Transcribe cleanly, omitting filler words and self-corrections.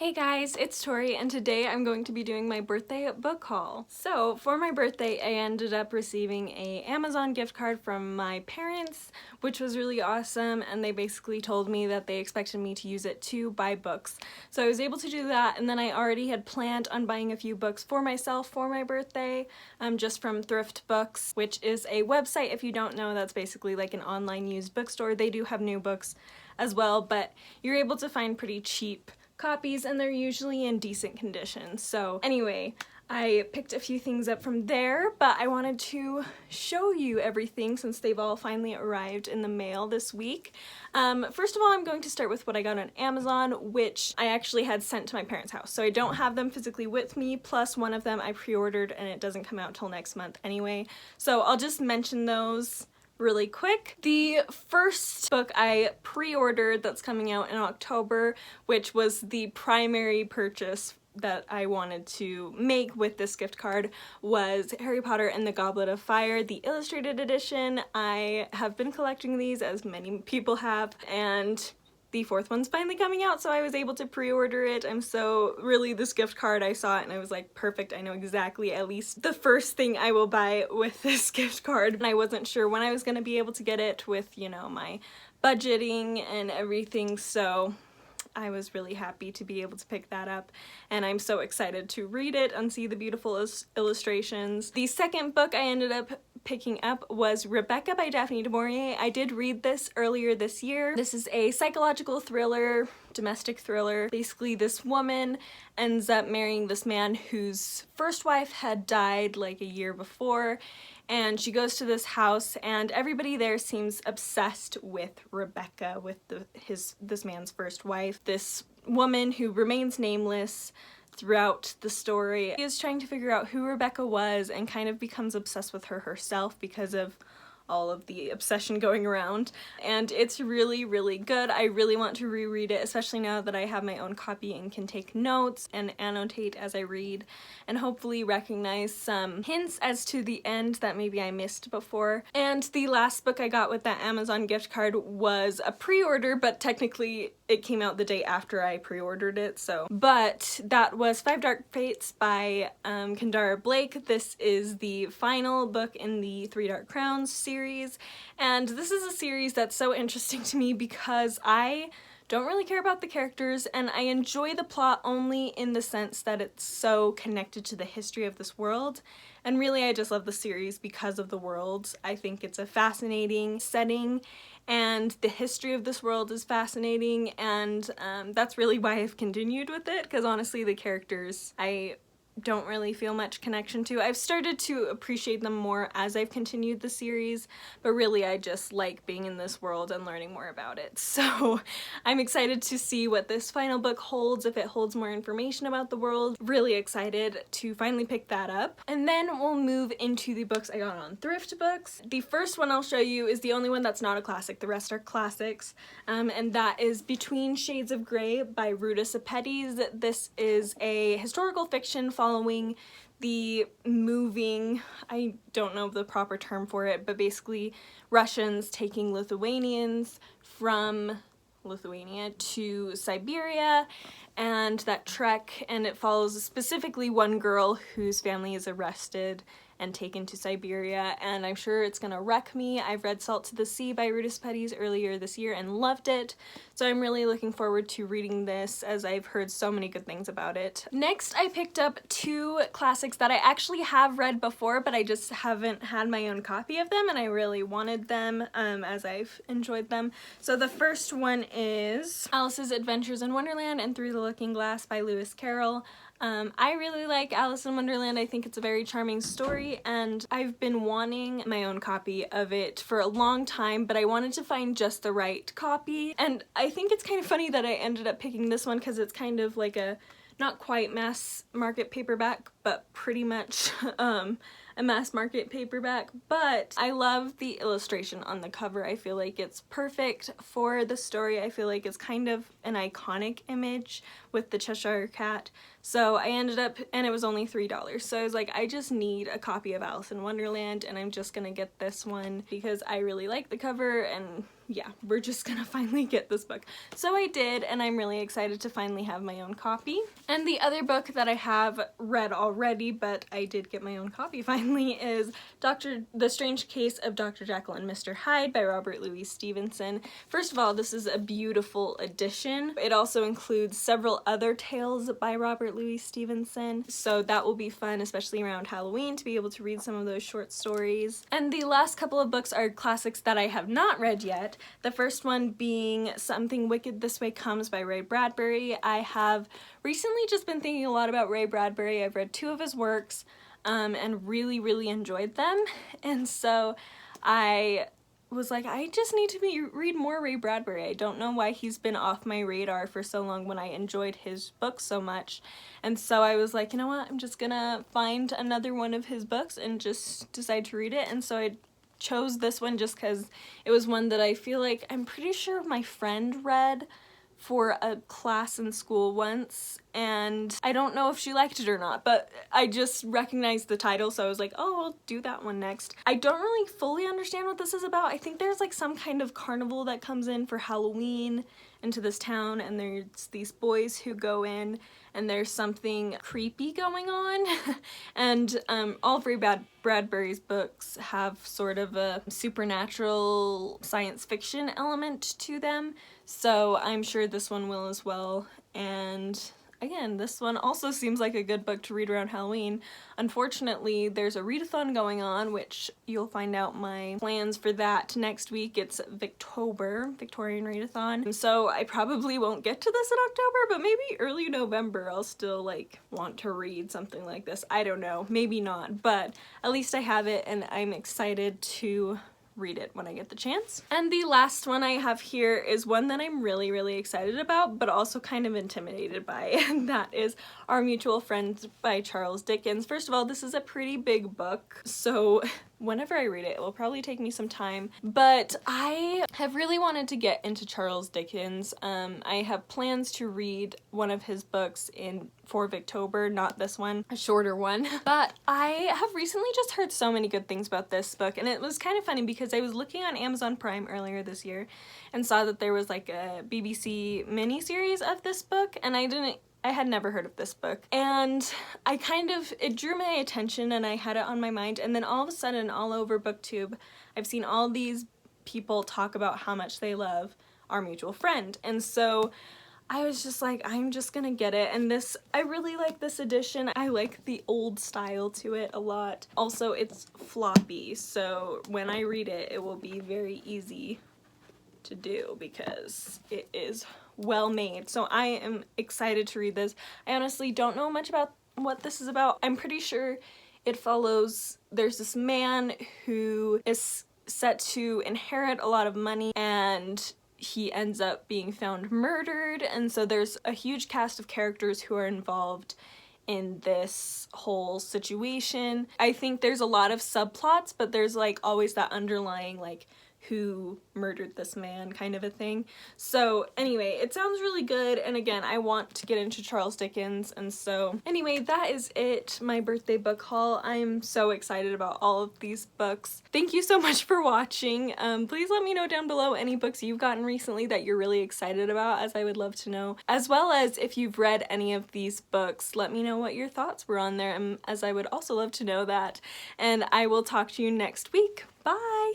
Hey guys, it's Tori and today I'm going to be doing my birthday book haul. So for my birthday I ended up receiving a Amazon gift card from my parents, which was really awesome, and they basically told me that they expected me to use it to buy books. So I was able to do that, and then I already had planned on buying a few books for myself for my birthday, just from Thrift Books, which is a website. If you don't know, that's basically like an online used bookstore. They do have new books as well, but you're able to find pretty cheap copies and they're usually in decent condition. So anyway, I picked a few things up from there, but I wanted to show you everything since they've all finally arrived in the mail this week. First of all, I'm going to start with what I got on Amazon, which I actually had sent to my parents' house. So I don't have them physically with me, plus one of them I pre-ordered and it doesn't come out till next month anyway. So I'll just mention those really quick. The first book I pre-ordered that's coming out in October, which was the primary purchase that I wanted to make with this gift card, was Harry Potter and the Goblet of Fire, the illustrated edition. I have been collecting these, as many people have, and the fourth one's finally coming out, so I was able to pre-order it. Really, this gift card, I saw it and I was like, perfect, I know exactly at least the first thing I will buy with this gift card. And I wasn't sure when I was going to be able to get it with, you know, my budgeting and everything, so I was really happy to be able to pick that up, and I'm so excited to read it and see the beautiful illustrations. The second book I ended up picking up was Rebecca by Daphne du Maurier. I did read this earlier this year. This is a psychological thriller, domestic thriller. Basically, this woman ends up marrying this man whose first wife had died like a year before, and she goes to this house and everybody there seems obsessed with Rebecca, with this man's first wife. This woman who remains nameless throughout the story is trying to figure out who Rebecca was and kind of becomes obsessed with her herself because of all of the obsession going around, and it's really, really good. I really want to reread it, especially now that I have my own copy and can take notes and annotate as I read and hopefully recognize some hints as to the end that maybe I missed before. And the last book I got with that Amazon gift card was a pre-order, but technically it came out the day after I pre-ordered it, but that was Five Dark Fates by Kendare Blake. This is the final book in the Three Dark Crowns series, and this is a series that's so interesting to me because I don't really care about the characters and I enjoy the plot only in the sense that it's so connected to the history of this world, and really I just love the series because of the world. I think it's a fascinating setting and the history of this world is fascinating, and that's really why I've continued with it, because honestly the characters I don't really feel much connection to. I've started to appreciate them more as I've continued the series, but really I just like being in this world and learning more about it. So I'm excited to see what this final book holds, if it holds more information about the world. Really excited to finally pick that up. And then we'll move into the books I got on Thrift Books. The first one I'll show you is the only one that's not a classic. The rest are classics, and that is Between Shades of Grey by Ruta Sepetys. This is a historical fiction following the moving, I don't know the proper term for it, but basically Russians taking Lithuanians from Lithuania to Siberia, and that trek, and it follows specifically one girl whose family is arrested and taken to Siberia, and I'm sure it's gonna wreck me. I've read Salt to the Sea by Ruta Sepetys earlier this year and loved it, so I'm really looking forward to reading this as I've heard so many good things about it. Next, I picked up two classics that I actually have read before, but I just haven't had my own copy of them, and I really wanted them as I've enjoyed them. So the first one is Alice's Adventures in Wonderland and Through the Looking Glass by Lewis Carroll. I really like Alice in Wonderland. I think it's a very charming story, and I've been wanting my own copy of it for a long time, but I wanted to find just the right copy. And I think it's kind of funny that I ended up picking this one because it's kind of like a not quite mass market paperback, but pretty much a mass market paperback, but I love the illustration on the cover. I feel like it's perfect for the story. I feel like it's kind of an iconic image with the Cheshire Cat. So I ended up, and it was only $3. So I was like, I just need a copy of Alice in Wonderland, and I'm just gonna get this one because I really like the cover, and yeah, we're just gonna finally get this book. So I did, and I'm really excited to finally have my own copy. And the other book that I have read already, but I did get my own copy finally, is The Strange Case of Dr. Jekyll and Mr. Hyde by Robert Louis Stevenson. First of all, this is a beautiful edition. It also includes several other tales by Robert Louis Stevenson, so that will be fun, especially around Halloween, to be able to read some of those short stories. And the last couple of books are classics that I have not read yet. The first one being Something Wicked This Way Comes by Ray Bradbury. I have recently just been thinking a lot about Ray Bradbury. I've read 2 of his works and really enjoyed them, and so I was like, I just need to read more Ray Bradbury. I don't know why he's been off my radar for so long when I enjoyed his books so much. And so I was like, you know what, I'm just gonna find another one of his books and just decide to read it. And so I chose this one just because it was one that I feel like I'm pretty sure my friend read for a class in school once, and I don't know if she liked it or not, but I just recognized the title, so I was like, oh, I'll do that one next. I don't really fully understand what this is about. I think there's like some kind of carnival that comes in for Halloween into this town, and there's these boys who go in, and there's something creepy going on. And all of Ray Bradbury's books have sort of a supernatural science fiction element to them, so I'm sure this one will as well. And again, this one also seems like a good book to read around Halloween. Unfortunately, there's a readathon going on, which you'll find out my plans for that next week. It's Victorian readathon. And so I probably won't get to this in October, but maybe early November I'll still like want to read something like this. I don't know, maybe not, but at least I have it, and I'm excited to read it when I get the chance. And the last one I have here is one that I'm really excited about, but also kind of intimidated by, and that is Our Mutual Friends by Charles Dickens. First of all, this is a pretty big book, so whenever I read it, it will probably take me some time, but I have really wanted to get into Charles Dickens. I have plans to read one of his books for Victober, not this one, a shorter one, but I have recently just heard so many good things about this book, and it was kind of funny because I was looking on Amazon Prime earlier this year and saw that there was like a BBC miniseries of this book, and I had never heard of this book, and it drew my attention, and I had it on my mind, and then all of a sudden, all over BookTube, I've seen all these people talk about how much they love Our Mutual Friend, and so I was just like, I'm just gonna get it. And I really like this edition. I like the old style to it a lot. Also, it's floppy, so when I read it, it will be very easy to do because it is well made. So I am excited to read this. I honestly don't know much about what this is about. I'm pretty sure it follows, there's this man who is set to inherit a lot of money, and he ends up being found murdered, and so there's a huge cast of characters who are involved in this whole situation. I think there's a lot of subplots, but there's like always that underlying like who murdered this man kind of a thing. So anyway, it sounds really good, and again, I want to get into Charles Dickens, and so anyway, that is it, my birthday book haul. I'm so excited about all of these books. Thank you so much for watching. Please let me know down below any books you've gotten recently that you're really excited about, as I would love to know, as well as if you've read any of these books, let me know what your thoughts were on there, as I would also love to know that. And I will talk to you next week. Bye!